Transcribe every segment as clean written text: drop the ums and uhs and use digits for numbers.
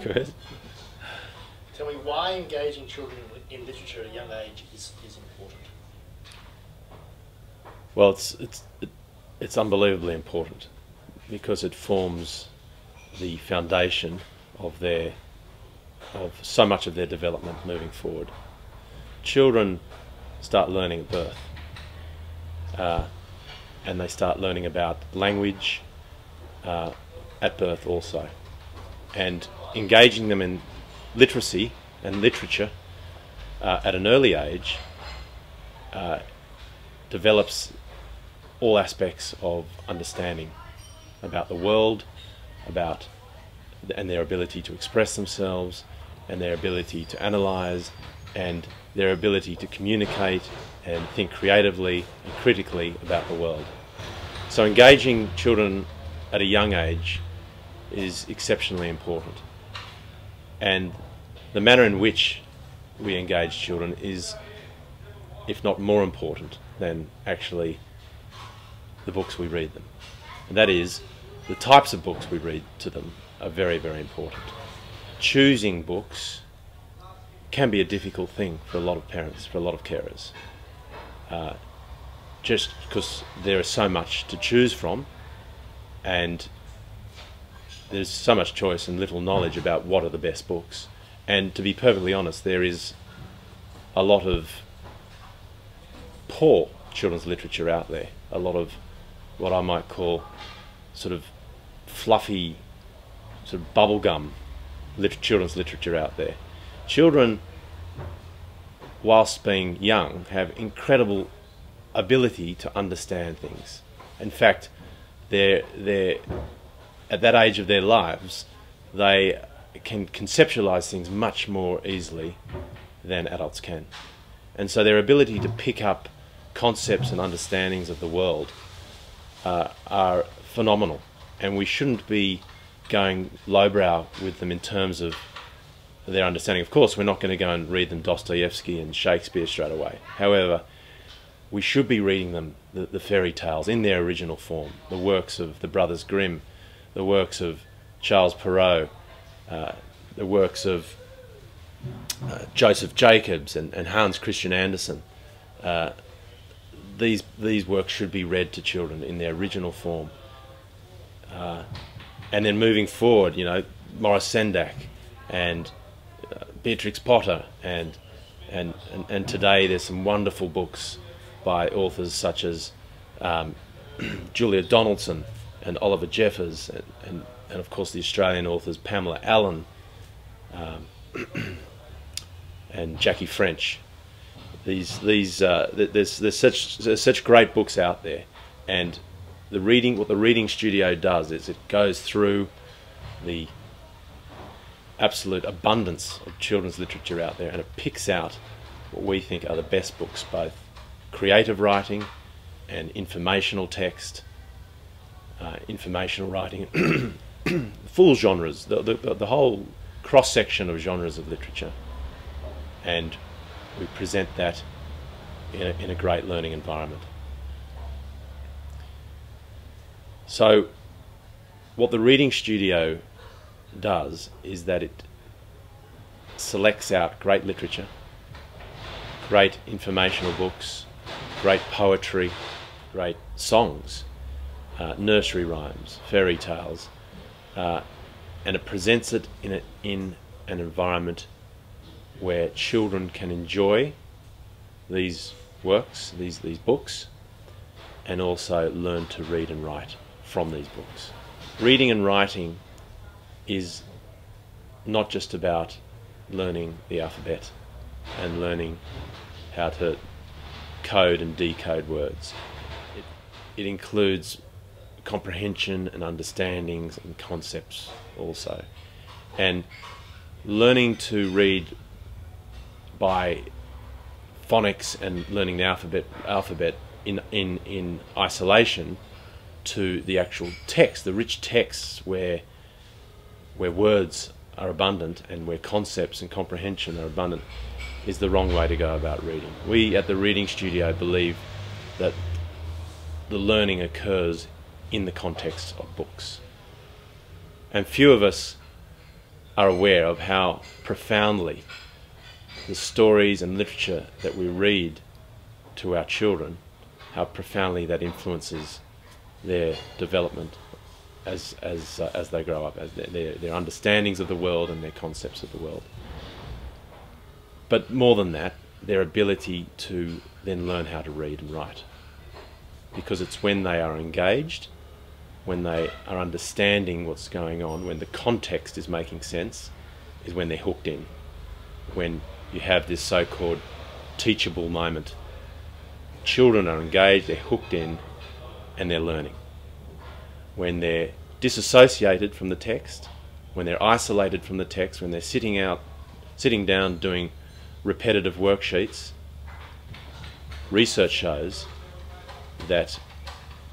Good. Tell me why engaging children in literature at a young age is important. Well, it's unbelievably important because it forms the foundation of so much of their development moving forward. Children start learning at birth, and they start learning about language at birth also, and engaging them in literacy and literature at an early age develops all aspects of understanding about the world, and their ability to express themselves, and their ability to analyse, and their ability to communicate and think creatively and critically about the world. So engaging children at a young age is exceptionally important. And the manner in which we engage children is, if not more important than actually the books we read them. And that is, the types of books we read to them are very, very important. Choosing books can be a difficult thing for a lot of parents, for a lot of carers. Just because there is so much to choose from, and there's so much choice and little knowledge about what are the best books. And to be perfectly honest, there is a lot of poor children's literature out there, a lot of what I might call sort of fluffy, sort of bubblegum children's literature out there. Children, whilst being young, have incredible ability to understand things. In fact, they're at that age of their lives, they can conceptualize things much more easily than adults can. And so their ability to pick up concepts and understandings of the world are phenomenal. And we shouldn't be going lowbrow with them in terms of their understanding. Of course, we're not going to go and read them Dostoevsky and Shakespeare straight away. However, we should be reading them the fairy tales in their original form, the works of the Brothers Grimm, the works of Charles Perrault, the works of Joseph Jacobs and Hans Christian Andersen. These works should be read to children in their original form. And then moving forward, you know, Maurice Sendak and Beatrix Potter, and today there's some wonderful books by authors such as Julia Donaldson and Oliver Jeffers, and of course the Australian authors Pamela Allen and Jackie French. There's such great books out there, and what the Reading Studio does is it goes through the absolute abundance of children's literature out there, and it picks out what we think are the best books, both creative writing and informational text, informational writing, full genres, the whole cross-section of genres of literature, and we present that in a great learning environment. So what the Reading Studio does is that it selects out great literature, great informational books, great poetry, great songs, nursery rhymes, fairy tales, and it presents it in an environment where children can enjoy these works, these books, and also learn to read and write from these books. Reading and writing is not just about learning the alphabet and learning how to code and decode words. It includes comprehension and understandings and concepts also. And learning to read by phonics and learning the alphabet in isolation to the actual text, the rich texts where words are abundant and where concepts and comprehension are abundant, is the wrong way to go about reading. We at the Reading Studio believe that the learning occurs in the context of books. And few of us are aware of how profoundly the stories and literature that we read to our children, how profoundly that influences their development as they grow up, as their understandings of the world and their concepts of the world. But more than that, their ability to then learn how to read and write. Because it's when they are engaged, when they are understanding what's going on, when the context is making sense, is when they're hooked in. When you have this so-called teachable moment. Children are engaged, they're hooked in, and they're learning. When they're disassociated from the text, when they're isolated from the text, when they're sitting down doing repetitive worksheets, research shows that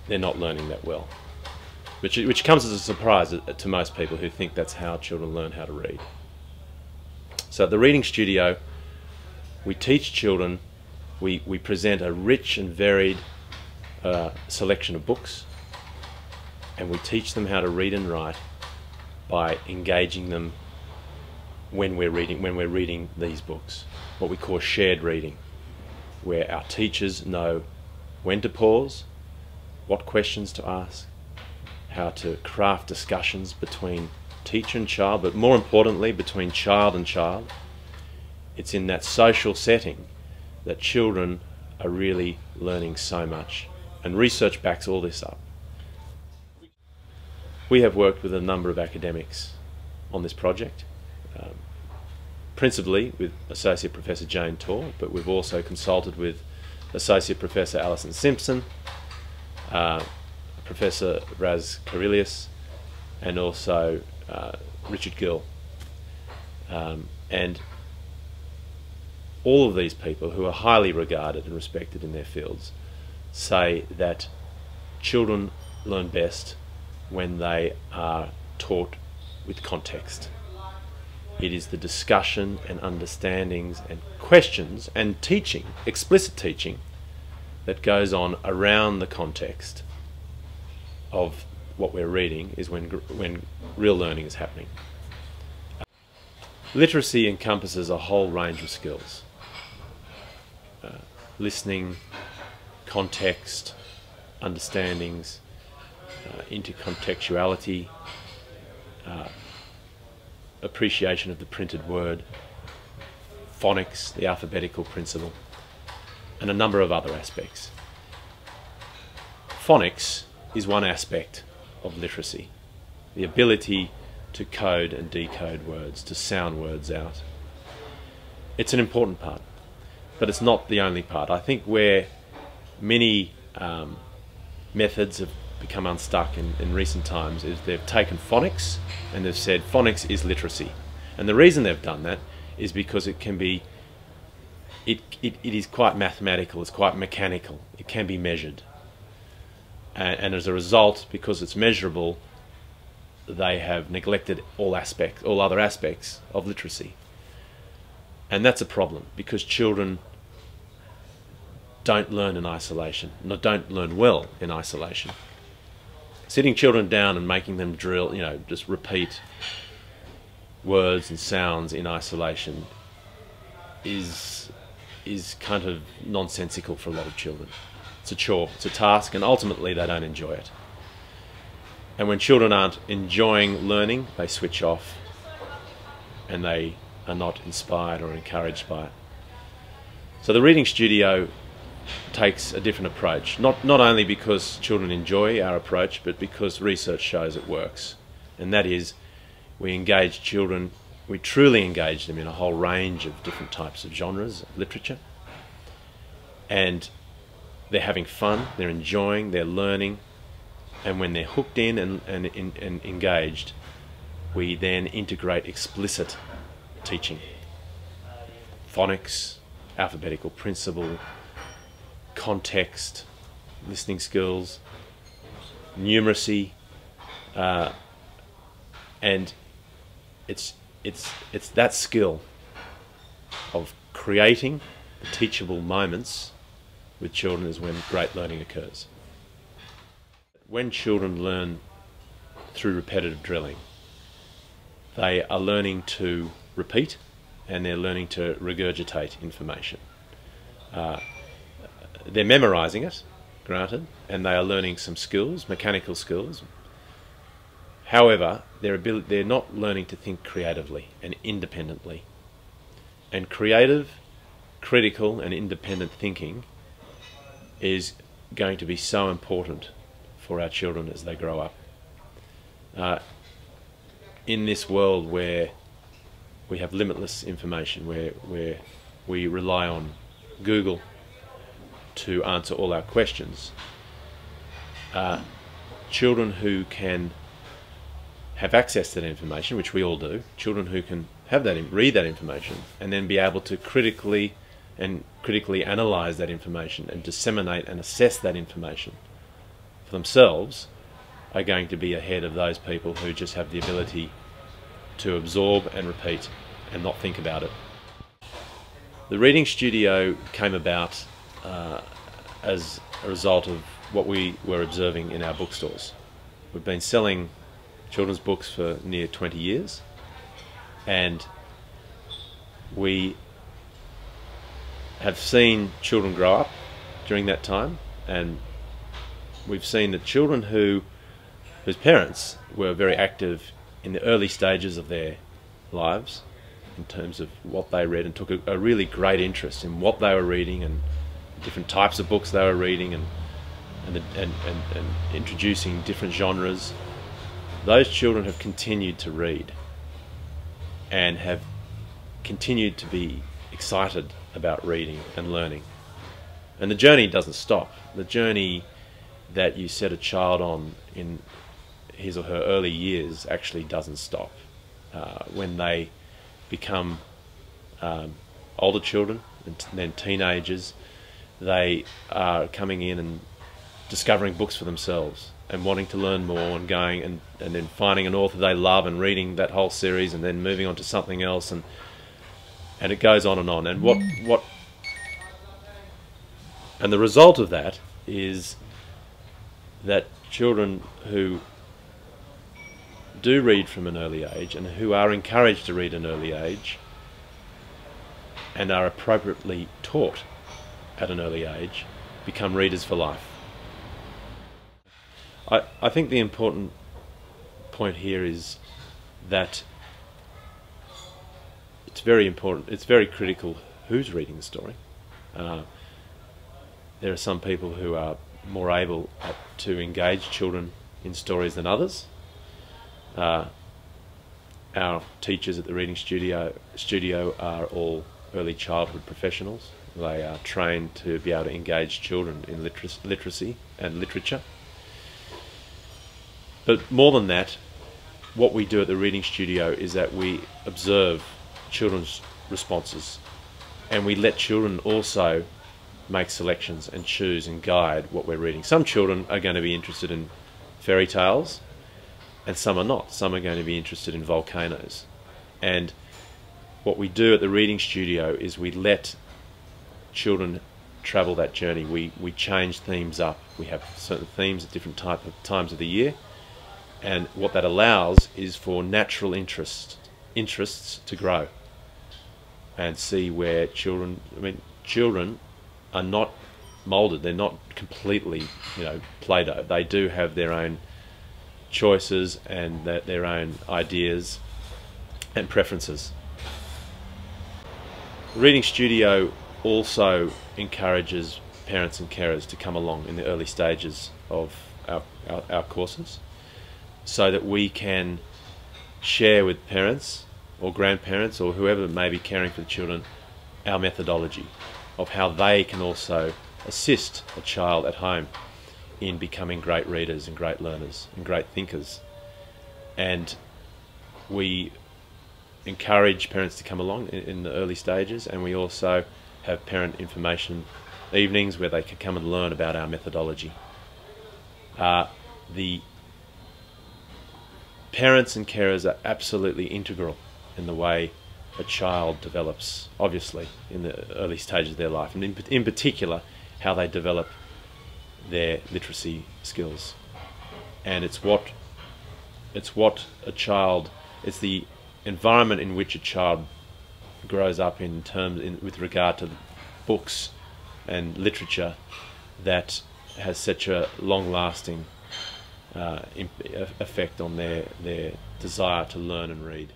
they're not learning that well. Which comes as a surprise to most people who think that's how children learn how to read. So at the Reading Studio, we teach children, we present a rich and varied selection of books, and we teach them how to read and write by engaging them when we're reading these books, what we call shared reading, where our teachers know when to pause, what questions to ask, how to craft discussions between teacher and child, but more importantly between child and child. It's in that social setting that children are really learning so much, and research backs all this up. We have worked with a number of academics on this project, principally with Associate Professor Jane Torr, but we've also consulted with Associate Professor Alison Simpson, Professor Raz Karelius, and also Richard Gill. And all of these people, who are highly regarded and respected in their fields, say that children learn best when they are taught with context. It is the discussion and understandings and questions and teaching, explicit teaching, that goes on around the context of what we're reading is when real learning is happening. Literacy encompasses a whole range of skills. Listening, context, understandings, intercontextuality, appreciation of the printed word, phonics, the alphabetical principle, and a number of other aspects. Phonics is one aspect of literacy, the ability to code and decode words, to sound words out. It's an important part, but it's not the only part. I think where many methods have become unstuck in recent times is they've taken phonics and they've said phonics is literacy. And the reason they've done that is because it can be, it is quite mathematical, it's quite mechanical, it can be measured. And as a result, because it's measurable, they have neglected all other aspects of literacy. And that's a problem, because children don't learn in isolation, don't learn well in isolation. Sitting children down and making them drill, just repeat words and sounds in isolation is kind of nonsensical for a lot of children. It's a chore, it's a task, and ultimately they don't enjoy it. And when children aren't enjoying learning, they switch off and they are not inspired or encouraged by it. So the Reading Studio takes a different approach, not only because children enjoy our approach, but because research shows it works. And that is, we engage children, we truly engage them in a whole range of different types of genres of literature. And they're having fun, they're enjoying, they're learning, and when they're hooked in and engaged, we then integrate explicit teaching. Phonics, alphabetical principle, context, listening skills, numeracy, and it's that skill of creating the teachable moments with children is when great learning occurs. When children learn through repetitive drilling, they are learning to repeat, and they're learning to regurgitate information. They're memorising it, granted, and they are learning some skills, mechanical skills. However, they're not learning to think creatively and independently. And creative, critical and independent thinking is going to be so important for our children as they grow up. In this world where we have limitless information, where we rely on Google to answer all our questions, children who can have access to that information, which we all do, children who can have that, read that information, and then be able to critically analyse that information and disseminate and assess that information for themselves, are going to be ahead of those people who just have the ability to absorb and repeat and not think about it. The reading studio came about as a result of what we were observing in our bookstores. We've been selling children's books for near 20 years, and we have seen children grow up during that time, and we've seen that children whose parents were very active in the early stages of their lives in terms of what they read, and took a really great interest in what they were reading and different types of books they were reading, and introducing different genres. Those children have continued to read and have continued to be excited about reading and learning. And the journey doesn't stop. The journey that you set a child on in his or her early years actually doesn't stop. When they become older children and then teenagers, they are coming in and discovering books for themselves and wanting to learn more, and going and then finding an author they love and reading that whole series, and then moving on to something else, and it goes on. And and the result of that is that children who do read from an early age, and who are encouraged to read at an early age, and are appropriately taught at an early age, become readers for life. I think the important point here is that it's very important, it's very critical who's reading the story. There are some people who are more able to engage children in stories than others. Our teachers at the Reading Studio are all early childhood professionals. They are trained to be able to engage children in literacy and literature. But more than that, what we do at the Reading Studio is that we observe children's responses, and we let children also make selections and choose and guide what we're reading. Some children are going to be interested in fairy tales, and some are not. Some are going to be interested in volcanoes. And what we do at the Reading Studio is we let children travel that journey. We change themes up. We have certain themes at different times of the year, and what that allows is for natural interests to grow, and see where children are not moulded. They're not completely, Play-Doh. They do have their own choices and their own ideas and preferences. The Reading Studio also encourages parents and carers to come along in the early stages of our courses, so that we can share with parents or grandparents or whoever may be caring for the children our methodology of how they can also assist a child at home in becoming great readers and great learners and great thinkers. And we encourage parents to come along in the early stages, and we also have parent information evenings where they can come and learn about our methodology. The parents and carers are absolutely integral in the way a child develops, obviously, in the early stages of their life, and in particular how they develop their literacy skills. And it's the environment in which a child grows up with regard to books and literature that has such a long-lasting effect on their desire to learn and read.